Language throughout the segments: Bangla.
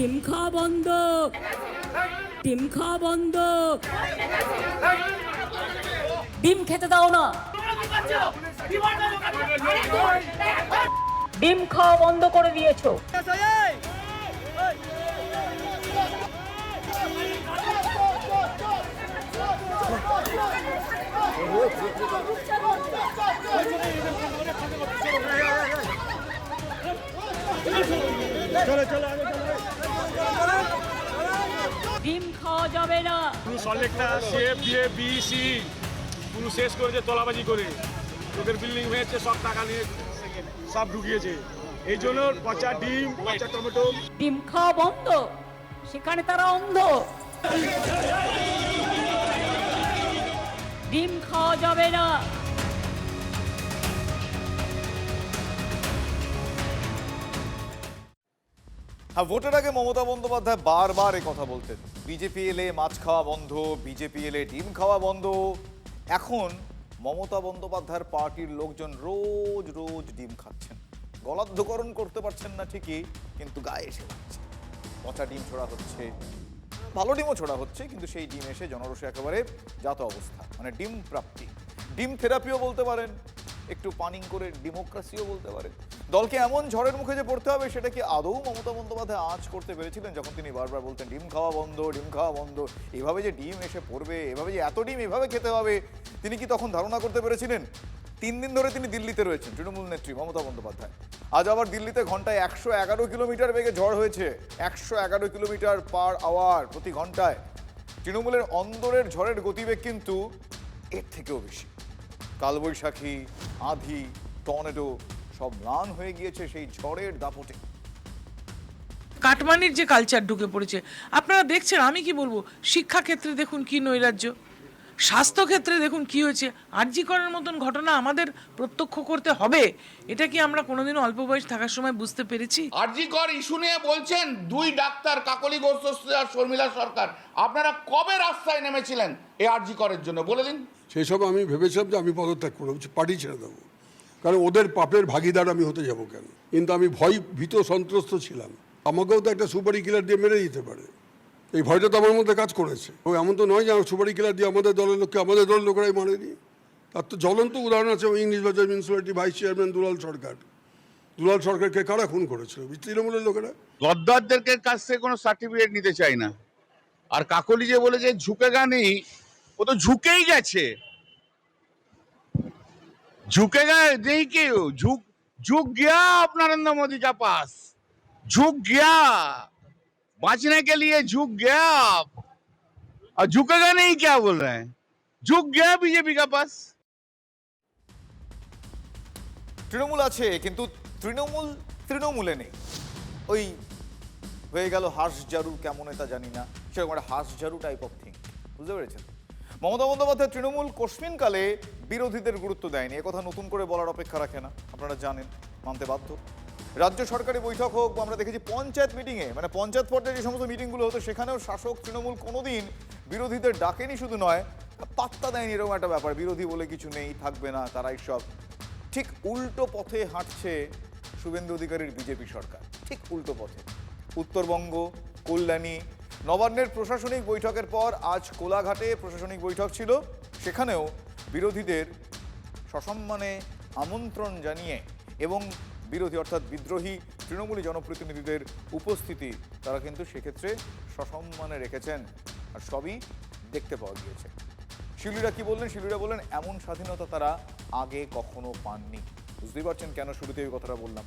ডিম খাওয়া বন্ধ, ডিম খাওয়া বন্ধ, ডিম খেতে দাও না, ডিম খাওয়া বন্ধ করে দিয়েছো। ডিম খাওয়া যাবে না। পুরো সল্লেকটা শেপ দিয়ে বিসি পুরো শেষ করেছে তোলাবাজি করে, ওদের বিল্ডিং হয়েছে, সব টাকা নিয়ে সব ঢুকিয়েছে। এই জন্য পচা ডিম, পচা টমেটো। ডিম খাওয়া বন্ধ, সেখানে তারা অন্ধ। ডিম খাওয়া যাবে না। হ্যাঁ, ভোটের আগে মমতা বন্দ্যোপাধ্যায় বারবার এই কথা বলতেন, বিজেপি এলে মাছ খাওয়া বন্ধ, বিজেপি এলে ডিম খাওয়া বন্ধ। এখন মমতা বন্দ্যোপাধ্যায়ের পার্টির লোকজন রোজ রোজ ডিম খাচ্ছেন, গলাধঃকরণ করতে পারছেন না ঠিকই, কিন্তু গায়ে এসে যাচ্ছে। পচা ডিম ছোড়া হচ্ছে, ভালো ডিমও ছোড়া হচ্ছে, কিন্তু সেই ডিম এসে জনরসে একেবারে জাত অবস্থা, মানে ডিম প্রাপ্তি। ডিম থেরাপিও বলতে পারেন, একটু পানিং করে ডেমোক্রেসিও বলতে পারেন। দলকে এমন ঝড়ের মুখে যে পড়তে হবে, সেটা কি আদৌ মমতা বন্দ্যোপাধ্যায় আঁচ করতে পেরেছিলেন, যখন তিনি বারবার বলতেন ডিম খাওয়া বন্ধ, ডিম খাওয়া বন্ধ। এভাবে যে ডিম এসে পড়বে, এভাবে যে এত ডিম এভাবে খেতে হবে, তিনি কি তখন ধারণা করতে পেরেছিলেন? 3 দিন ধরে তিনি দিল্লিতে রয়েছেন, তৃণমূল নেত্রী মমতা বন্দ্যোপাধ্যায়। আজ আবার দিল্লিতে ঘন্টায় 111 কিলোমিটার বেগে ঝড় হয়েছে, 111 কিলোমিটার পার আওয়ার, প্রতি ঘন্টায়। তৃণমূলের অন্দরের ঝড়ের গতিবেগ কিন্তু এর থেকেও বেশি। কালবৈশাখী, আঁধি, টর্নেডো সব ম্লান হয়ে গিয়েছে সেই ঝড়ের দাপটে। কাটমানির যে কালচার ঢুকে পড়েছে আপনারা দেখছেন। আমি কি বলবো, শিক্ষাক্ষেত্রে দেখুন কি নৈরাজ্য, স্বাস্থ্যক্ষেত্রে দেখুন কি হয়েছে। আরজি করার মতন ঘটনা আমাদের প্রত্যক্ষ করতে হবে, এটা কি আমরা কোনোদিনও অল্প বয়স থাকার সময় বুঝতে পেরেছি? আরজি কর ইস্যু নিয়ে বলছেন 2 ডাক্তার, কাকলি ঘোষ আর শর্মিলা সরকার, আপনারা কবে রাস্তায় নেমেছিলেন এই আরজি করের জন্য বলে দিন। সেসব আমি ভেবেছিলাম যে আমি পদত্যাগ করবো, পার্টি ছেড়ে দেবো, কারণ ওদের পাপের ভাগিদার আমি হতে যাব কেন। কিন্তু আমি ভীত সন্ত্রস্ত ছিলাম, আমাকেও তো একটা সুপারি কিলার দিয়ে মেরে দিতে পারে, এই ভয়টা তো আমার মধ্যে কাজ করেছে। ও এমন তো নয় যে সুপারি কিলার দিয়ে আমাদের দলের লোককে আমাদের দলের লোকেরাই মারেনি। তার তো জ্বলন্ত উদাহরণ আছে ইংলিশ বাজার মিউনিসিপ্যালিটি ভাইস চেয়ারম্যান দুলাল সরকার। দুলাল সরকারকে কারা খুন করেছিল? তৃণমূলের লোকেরা। গদ্দারদের কাছ থেকে কোনো সার্টিফিকেট নিতে চাই না। আর কাকলি যে বলে যে ঝুঁকেগা নেই, ও তো ঝুঁকেই গেছে। झुकेगा नहीं क्यों, झुक गया अब नरेंद्र मोदी का पास, झुक गया, बचने के लिए झुक गया और झुकेगा नहीं क्या बोल रहे हैं, झुक गया बीजेपी का पास। তৃণমূল আছে, কিন্তু তৃণমূলে নেই। ওই হয়ে গেল হাঁস ঝাড়ু, কেমন এটা জানি না, সেরকম একটা হাঁস ঝাড়ু টাইপ অফ থিং, বুঝতে পেরেছেন? মমতা বন্দ্যোপাধ্যায় তৃণমূল কোশ্মিনকালে বিরোধীদের গুরুত্ব দেয়নি, একথা নতুন করে বলার অপেক্ষা রাখে না, আপনারা জানেন, মানতে বাধ্য। রাজ্য সরকারি বৈঠক হোক, আমরা দেখেছি পঞ্চায়েত মিটিংয়ে, মানে পঞ্চায়েত পর্যায়ে যে সমস্ত মিটিংগুলো হতো, সেখানেও শাসক তৃণমূল কোনোদিন বিরোধীদের ডাকেনি, শুধু নয় পাত্তা দেয়নি, এরকম একটা ব্যাপার। বিরোধী বলে কিছু নেই, থাকবে না, তারাই সব। ঠিক উল্টো পথে হাঁটছে শুভেন্দু অধিকারীর বিজেপি সরকার, ঠিক উল্টো পথে। উত্তরবঙ্গ, কল্যাণী, নবান্নের প্রশাসনিক বৈঠকের পর আজ কোলাঘাটে প্রশাসনিক বৈঠক ছিল, সেখানেও বিরোধীদের সসম্মানে আমন্ত্রণ জানিয়ে এবং বিরোধী অর্থাৎ বিদ্রোহী তৃণমূলী জনপ্রতিনিধিদের উপস্থিতি তারা কিন্তু সেক্ষেত্রে সসম্মানে রেখেছেন, আর সবই দেখতে পাওয়া গিয়েছে। শিলুরা কি বললেন? শিলুরা বললেন এমন স্বাধীনতা তারা আগে কখনো পাননি। বুঝতেই পারছেন কেন শুরুতে এই কথাটা বললাম।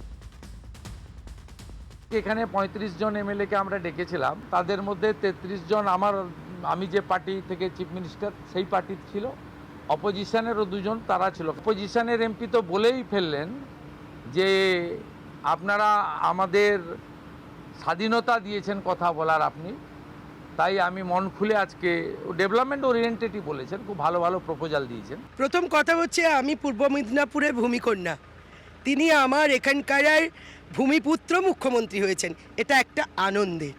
এখানে 35 জন এমএলএকে আমরা ডেকেছিলাম, তাদের মধ্যে 33 জন আমি যে পার্টি থেকে চিফ মিনিস্টার সেই পার্টির ছিল, অপোজিশনেরও 2 জন তারা ছিল। অপোজিশনের এমপি তো বলেই ফেললেন যে আপনারা আমাদের স্বাধীনতা দিয়েছেন কথা বলার আপনি, তাই আমি মন খুলে আজকে ডেভেলপমেন্ট ওরিয়েন্টেডই বলেছেন, খুব ভালো ভালো প্রপোজাল দিয়েছেন। প্রথম কথা হচ্ছে আমি পূর্ব মেদিনীপুরের ভূমিকন্যা, তিনি আমার এখানকার ভূমিপুত্র মুখ্যমন্ত্রী হয়েছেন, এটা একটা আনন্দের।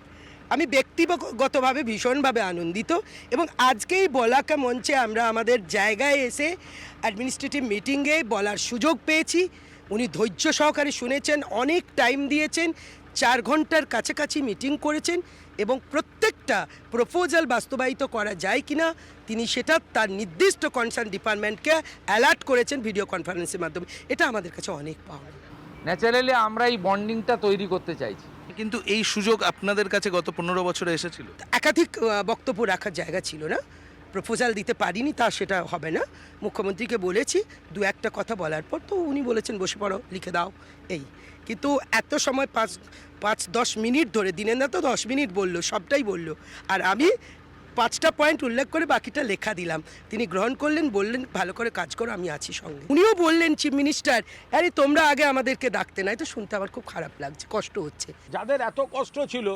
আমি ব্যক্তিগতভাবে ভীষণভাবে আনন্দিত এবং আজকেই বলাকা মঞ্চে আমরা আমাদের জায়গায় এসে অ্যাডমিনিস্ট্রেটিভ মিটিংয়ে বলার সুযোগ পেয়েছি। উনি ধৈর্য সহকারে শুনেছেন, অনেক টাইম দিয়েছেন, 4 ঘন্টার কাছাকাছি মিটিং করেছেন এবং প্রত্যেকটা প্রপোজাল বাস্তবায়িত করা যায় কিনা তিনি সেটা তার নির্দিষ্ট কনসার্ন ডিপার্টমেন্টকে অ্যালার্ট করেছেন ভিডিও কনফারেন্সের মাধ্যমে। এটা আমাদের কাছে অনেক পাওয়া। ন্যাচারালি আমরা এই বন্ডিংটা তৈরি করতে চাইছি। কিন্তু এই সুযোগ আপনাদের কাছে গত 15 বছরে এসেছিল। একাধিক বক্তব্য রাখার জায়গা ছিল না, প্রপোজাল দিতে পারিনি, তা সেটা হবে না। মুখ্যমন্ত্রীকে বলেছি 2-1টা কথা বলার পর, তো উনি বলেছেন বসে পড়ো, লিখে দাও, এই। কিন্তু এত সময় 5-10 মিনিট ধরে, দিনেন্দা তো 10 মিনিট বললো, সবটাই বললো, আর আমি 5টা পয়েন্ট উল্লেখ করে বাকিটা লেখা দিলাম। তিনি গ্রহণ করলেন, বললেন ভালো করে কাজ করো, আমি আছি সঙ্গে। উনিও বললেন চিফ মিনিস্টার, আরে তোমরা আগে আমাদেরকে ডাকতে না। এটা শুনতে আমার খুব খারাপ লাগছে, কষ্ট হচ্ছে। যাদের এত কষ্ট ছিল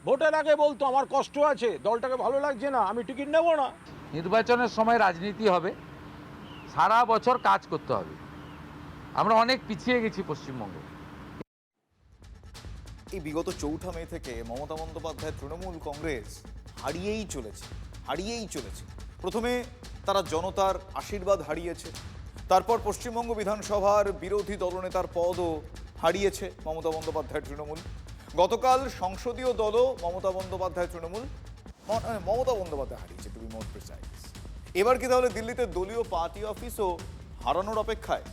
ভোটের আগে বলতো আমার কষ্ট আছে, দলটাকে ভালো লাগছে না, আমি টিকিট নেব না। নির্বাচনের সময় রাজনীতি হবে, সারা বছর কাজ করতে হবে। আমরা অনেক পিছিয়ে গেছি পশ্চিমবঙ্গে। এই বিগত 4 মে থেকে মমতা বন্দ্যোপাধ্যায় তৃণমূল কংগ্রেস হারিয়েই চলেছে। প্রথমে তারা জনতার আশীর্বাদ হারিয়েছে, তারপর পশ্চিমবঙ্গ বিধানসভার বিরোধী দলনেতার পদও হারিয়েছে মমতা বন্দ্যোপাধ্যায় তৃণমূল। গতকাল সংসদীয় দলও মমতা বন্দ্যোপাধ্যায় হারিয়েছে, টু বি মোর প্রিসাইজ। এবার কি তাহলে দিল্লিতে দলীয় পার্টি অফিসও হারানোর অপেক্ষায়?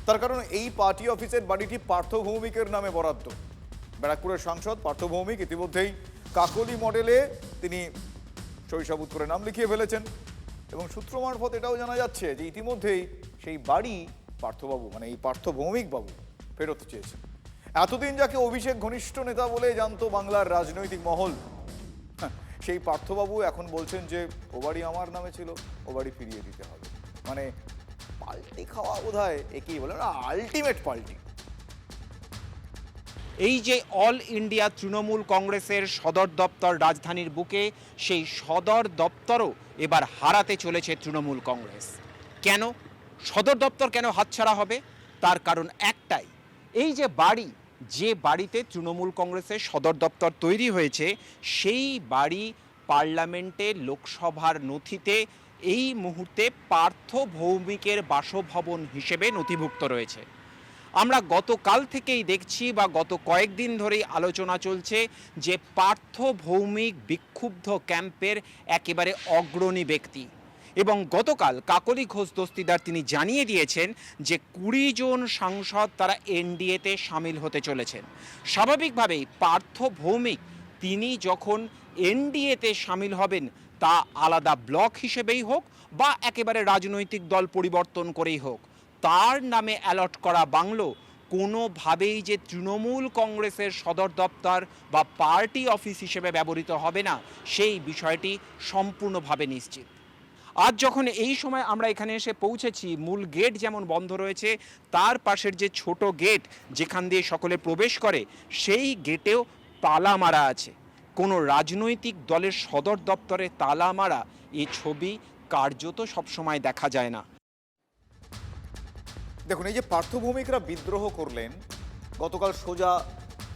তার কারণ এই পার্টি অফিসের বাড়িটি পার্থ ভৌমিকের নামে বরাদ্দ। ব্যারাকপুরের সাংসদ পার্থ ভৌমিক ইতিমধ্যেই কাকলি মডেলে তিনি শৈশবুত করে নাম লিখিয়ে ফেলেছেন এবং সূত্র মারফত এটাও জানা যাচ্ছে যে ইতিমধ্যেই সেই বাড়ি পার্থবাবু, মানে এই পার্থ ভৌমিক বাবু ফেরত চেয়েছেন। এতদিন যাকে অভিষেক ঘনিষ্ঠ নেতা বলে জানতো বাংলার রাজনৈতিক মহল, সেই পার্থবাবু এখন বলছেন যে ও বাড়ি আমার নামে ছিল, ও বাড়ি ফিরিয়ে দিতে হবে। মানে পাল্টি খাওয়া বোধহয় একেই বলে না, আলটিমেট পাল্টি। এই যে অল ইন্ডিয়া তৃণমূল কংগ্রেসের সদর দপ্তর রাজধানীর বুকে, সেই সদর দপ্তরও এবার হারাতে চলেছে তৃণমূল কংগ্রেস। কেন সদর দপ্তর কেন হাতছাড়া হবে? তার কারণ একটাই, এই যে বাড়ি, যে বাড়িতে তৃণমূল কংগ্রেসের সদর দপ্তর তৈরি হয়েছে, সেই বাড়ি পার্লামেন্টে লোকসভার নথিতে এই মুহূর্তে পার্থ ভৌমিকের বাসভবন হিসেবে নথিভুক্ত রয়েছে। আমরা গতকাল থেকেই দেখছি বা গত কয়েকদিন ধরেই আলোচনা চলছে যে পার্থ ভৌমিক বিক্ষুব্ধ ক্যাম্পের একেবারে অগ্রণী ব্যক্তি এবং গতকাল কাকলি ঘোষ দস্তিদার তিনি জানিয়ে দিয়েছেন যে 20 জন সাংসদ তারা এনডিএতে সামিল হতে চলেছেন। স্বাভাবিকভাবেই পার্থ ভৌমিক তিনি যখন এনডিএতে সামিল হবেন, তা আলাদা ব্লক হিসেবেই হোক বা একেবারে রাজনৈতিক দল পরিবর্তন করেই হোক, তার নামে অ্যালট করা বাংলো কোনোভাবেই যে তৃণমূল কংগ্রেসের সদর দপ্তর বা পার্টি অফিস হিসেবে ব্যবহৃত হবে না, সেই বিষয়টি সম্পূর্ণভাবে নিশ্চিত। আজ যখন এই সময় আমরা এখানে এসে পৌঁছেছি, মূল গেট যেমন বন্ধ রয়েছে, তার পাশের যে ছোট গেট যেখান দিয়ে সকলে প্রবেশ করে, সেই গেটেও তালা মারা আছে। কোনো রাজনৈতিক দলের সদর দপ্তরে তালা মারা এই ছবি কার্যত সবসময় দেখা যায় না। দেখুন, এই যে পার্থ ভৌমিকরা বিদ্রোহ করলেন, গতকাল সোজা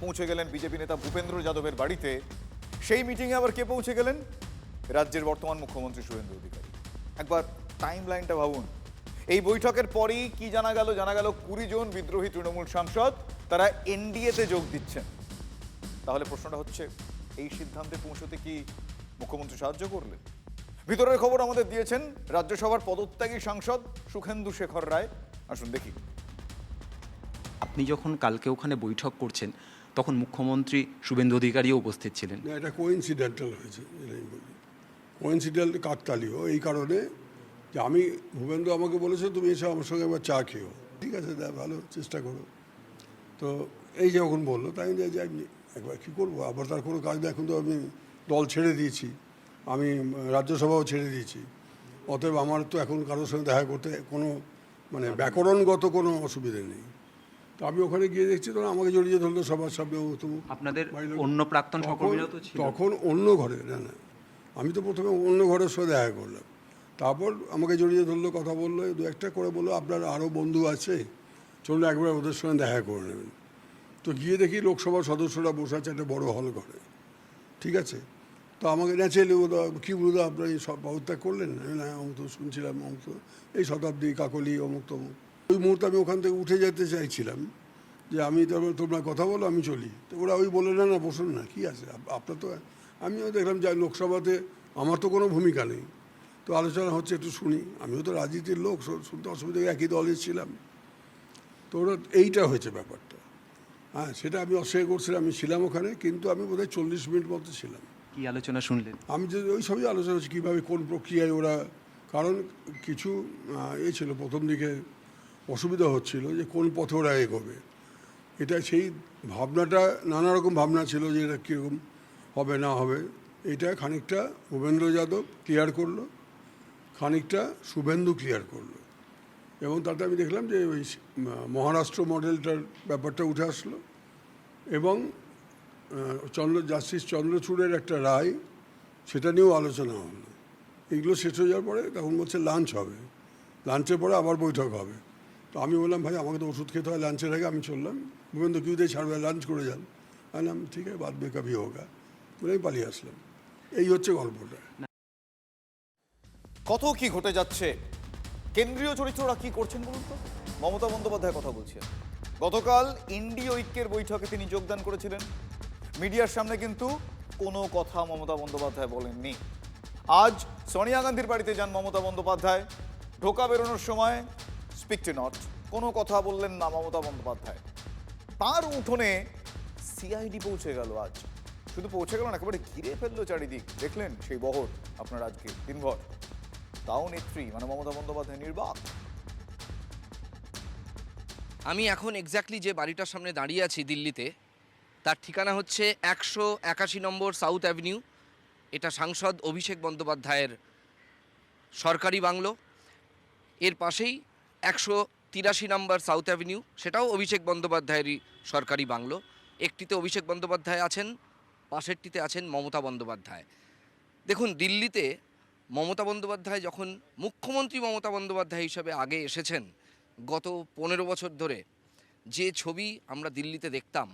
পৌঁছে গেলেন বিজেপি নেতা ভূপেন্দ্র যাদবের বাড়িতে। সেই মিটিংয়ে আবার কে পৌঁছে গেলেন? রাজ্যের বর্তমান মুখ্যমন্ত্রী শুভেন্দু অধিকারী। একবার টাইম লাইনটা ভাবুন। এই বৈঠকের পরেই কি জানা গেল? 20 জন বিদ্রোহী তৃণমূল সাংসদ তারা এনডিএতে যোগ দিচ্ছেন। তাহলে প্রশ্নটা হচ্ছে, এই সিদ্ধান্তে পৌঁছতে কি মুখ্যমন্ত্রী সাহায্য করলেন? ভিতরের খবর আমাদের দিয়েছেন রাজ্যসভার পদত্যাগী সাংসদ সুখেন্দু শেখর রায়। আসুন দেখি। আপনি যখন কালকে ওখানে বৈঠক করছেন, তখন মুখ্যমন্ত্রী শুভেন্দু অধিকারীও উপস্থিত ছিলেন। না, এটা কোইন্সিডেন্টাল হয়েছে, এটাই বলি। কোইন্সিডেন্টাল কাকতালীয় এই কারণে যে আমি, ভূপেন্দ্র আমাকে বলেছে তুমি এসে আমার সঙ্গে একবার চা খেও। ঠিক আছে, ভালো, চেষ্টা করো। তো এই যখন বললো, তাই যাই একবার কী করবো, আবার তার কোনো কাজ নেই। এখন তো আমি দল ছেড়ে দিয়েছি, আমি রাজ্যসভাও ছেড়ে দিয়েছি। অতএব আমার তো এখন কারোর সঙ্গে দেখা করতে কোনো মানে ব্যাকরণগত কোনো অসুবিধা নেই। তো আমি ওখানে গিয়ে দেখছি, তখন আমাকে জড়িয়ে ধরলো সবার সামনে। আপনাদের অন্য প্রাক্তন সহকর্মীরাও তো ছিল। তখন অন্য ঘরে, না আমি তো প্রথমে অন্য ঘরের সঙ্গে দেখা করলাম, তারপর আমাকে জড়িয়ে ধরলো, কথা বললো, 2-1টা করে বললো আপনার আরও বন্ধু আছে, চলুন একবার ওদের সঙ্গে দেখা করে নেবেন। তো গিয়ে দেখি লোকসভার সদস্যরা বসে আছে একটা বড় হল ঘরে। ঠিক আছে, তো আমাকে ন্যাচারালি কী বলতো আপনার এই সব পদত্যাগ করলেন? না, অমুক তো শুনছিলাম, অমুক তো এই শতাব্দী কাকলি অমুক তমুক। ওই মুহূর্তে আমি ওখান থেকে উঠে যেতে চাইছিলাম, যে আমি তোমরা কথা বলো, আমি চলি। তো ওরা ওই বলে না বসুন না, কি আছে আপনার তো। আমিও দেখলাম যে লোকসভাতে আমার তো কোনো ভূমিকা নেই, তো আলোচনা হচ্ছে, একটু শুনি। আমিও তো রাজনীতির লোক, শুনতে অসুবিধা, একই দলে ছিলাম। তো ওরা এইটা হয়েছে ব্যাপারটা। হ্যাঁ, সেটা আমি অস্বীকার করছিলাম, আমি ছিলাম ওখানে, কিন্তু আমি বোধহয় 40 মিনিট মতো ছিলাম। কি আলোচনা শুনলেন? আমি যে ওই সবই আলোচনা হচ্ছে কীভাবে, কোন প্রক্রিয়ায় ওরা, কারণ কিছু ছিল প্রথম দিকে অসুবিধা হচ্ছিল যে কোন পথে ওরা এগোবে। এটা সেই ভাবনাটা, নানা রকম ভাবনা ছিল যে এটা কীরকম হবে না হবে। এটা খানিকটা ভূপেন্দ্র যাদব ক্লিয়ার করলো, খানিকটা শুভেন্দু ক্লিয়ার করলো, এবং তাতে আমি দেখলাম যে ওই মহারাষ্ট্র মডেলটার ব্যাপারটা উঠে আসলো, এবং জাস্টিস চন্দ্রচূড়ের একটা রায়, সেটা নিয়েও আলোচনা হলো। এগুলো শেষ হয়ে যাওয়ার পরে তখন বলছে লাঞ্চ হবে, লাঞ্চের পরে আবার বৈঠক হবে। তো আমি বললাম, ভাই আমাকে তো ওষুধ খেতে হয় লাঞ্চের আগে। আমি চললাম, ভূপেন্দ্র কিউ দিয়ে ছাড়বে, লাঞ্চ করে যান। বললাম ঠিক আছে, বাদ মে কভি হোগা, বলে আমি পালিয়ে আসলাম। এই হচ্ছে গল্পটা। কত কি ঘটে যাচ্ছে, কেন্দ্রীয় চরিত্ররা কি করছেন বলুন তো। মমতা বন্দ্যোপাধ্যায় কথা বলছেন, গতকাল ইন্ডি ঐক্যের বৈঠকে তিনি যোগদান করেছিলেন। মিডিয়ার সামনে কিন্তু কোনো কথা মমতা বন্দ্যোপাধ্যায় বলেননি। আজ সোনিয়া গান্ধীর বাড়িতে যান মমতা বন্দ্যোপাধ্যায়, ঢোকা বেরোনোর সময় স্পিক টু নট, কোনো কথা বললেন না মমতা বন্দ্যোপাধ্যায়। তার উঠোনে সিআইডি পৌঁছে গেল আজ, শুধু পৌঁছে গেল না, একেবারে ঘিরে ফেললো চারিদিক। দেখলেন সেই বহর আপনার আজকে দিনভর। তাও নেত্রী মানে মমতা বন্দ্যোপাধ্যায় নির্বাক। আমি এখন এক্স্যাক্টলি যে বাড়িটার সামনে দাঁড়িয়ে আছি দিল্লিতে, তার ঠিকানা হচ্ছে 181 নম্বর সাউথ অ্যাভিনিউ। এটা সাংসদ অভিষেক বন্দ্যোপাধ্যায়ের সরকারি বাংলো। এর পাশেই 183 নম্বর সাউথ অ্যাভিনিউ, সেটাও অভিষেক বন্দ্যোপাধ্যায়েরই সরকারি বাংলো। একটিতে অভিষেক বন্দ্যোপাধ্যায় আছেন, পাশেরটিতে আছেন মমতা বন্দ্যোপাধ্যায়। দেখুন, দিল্লিতে মমতা বন্দ্যোপাধ্যায় যখন মুখ্যমন্ত্রী মমতা বন্দ্যোপাধ্যায় হিসাবে আগে এসেছেন, গত 15 বছর ধরে যে ছবি আমরা দিল্লিতে দেখতাম,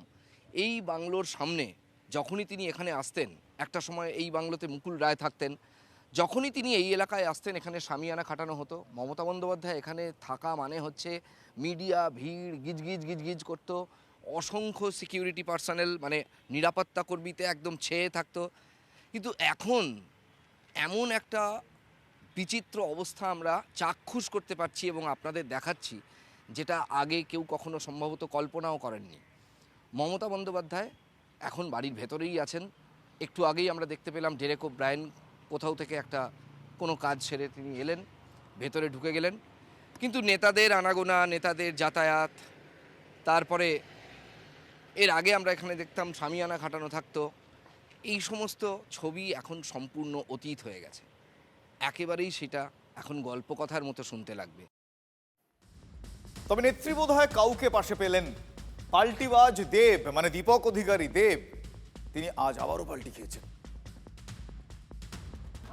এই বাংলোর সামনে যখনই তিনি এখানে আসতেন, একটা সময় এই বাংলোতে মুকুল রায় থাকতেন, যখনই তিনি এই এলাকায় আসতেন এখানে শামিয়ানা খাটানো হতো। মমতা বন্দ্যোপাধ্যায় এখানে থাকা মানে হচ্ছে মিডিয়া ভিড়, গিজগিজ করতো, অসংখ্য সিকিউরিটি পার্সোনেল মানে নিরাপত্তা কর্মীতে একদম ছেয়ে থাকতো। কিন্তু এখন এমন একটা বিচিত্র অবস্থা আমরা চাক্ষুষ করতে পারছি এবং আপনাদের দেখাচ্ছি, যেটা আগে কেউ কখনো সম্ভবত কল্পনাও করেননি। মমতা বন্দ্যোপাধ্যায় এখন বাড়ির ভেতরেই আছেন। একটু আগেই আমরা দেখতে পেলাম ডেরেক ওব্রায়েন কোথাও থেকে একটা কোনো কাজ সেরে তিনি এলেন, ভেতরে ঢুকে গেলেন। কিন্তু নেতাদের আনাগোনা, নেতাদের যাতায়াত, তারপরে এর আগে আমরা এখানে দেখতাম শামিয়ানা খাটানো থাকতো, এই সমস্ত ছবি এখন সম্পূর্ণ অতীত হয়ে গেছে। একেবারেই সেটা এখন গল্পকথার মতো শুনতে লাগবে। তবে নেত্রী বোধহয় কাউকে পাশে পেলেন। পাল্টিবাজ দেব মানে দীপক অধিকারী দেব, তিনি আজ আবারও পাল্টি খেয়েছেন।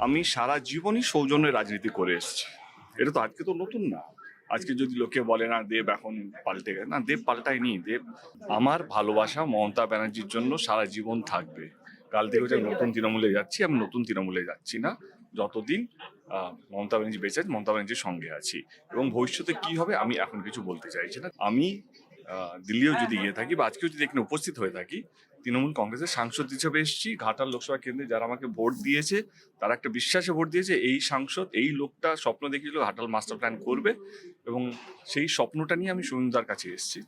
আমি সারা জীবনই সৌজন্যের রাজনীতি করে এসেছি, এটা তো আজকে তো নতুন না। আজকে যদি লোকে বলে না দেব এখন পাল্টে গেছে, না, দেব পাল্টায়নি। দেব আমার ভালোবাসা মমতা ব্যানার্জির জন্য সারা জীবন থাকবে। কাল থেকে হচ্ছে নতুন তৃণমূলে যাচ্ছি, আমি নতুন তৃণমূলে যাচ্ছি না, যতদিন মমতা ব্যানার্জি বেঁচে আছে মমতা ব্যানার্জির সঙ্গে আছি। এবং ভবিষ্যতে কি হবে আমি এখন কিছু বলতে চাইছি না। আমি দিল্লিও যদি গিয়ে থাকি বা আজকেও যদি এখানে উপস্থিত হয়ে থাকি, তৃণমূল কংগ্রেসের সাংসদ হিসেবে এসেছি। ঘাটাল লোকসভা কেন্দ্রে যারা আমাকে ভোট দিয়েছে, তারা একটা বিশ্বাসে ভোট দিয়েছে। এই সাংসদ, এই লোকটা স্বপ্ন দেখেছিল ঘাটাল মাস্টার প্ল্যান করবে, এবং সেই স্বপ্নটা নিয়ে আমি শুভেন্দুদার কাছে এসেছি।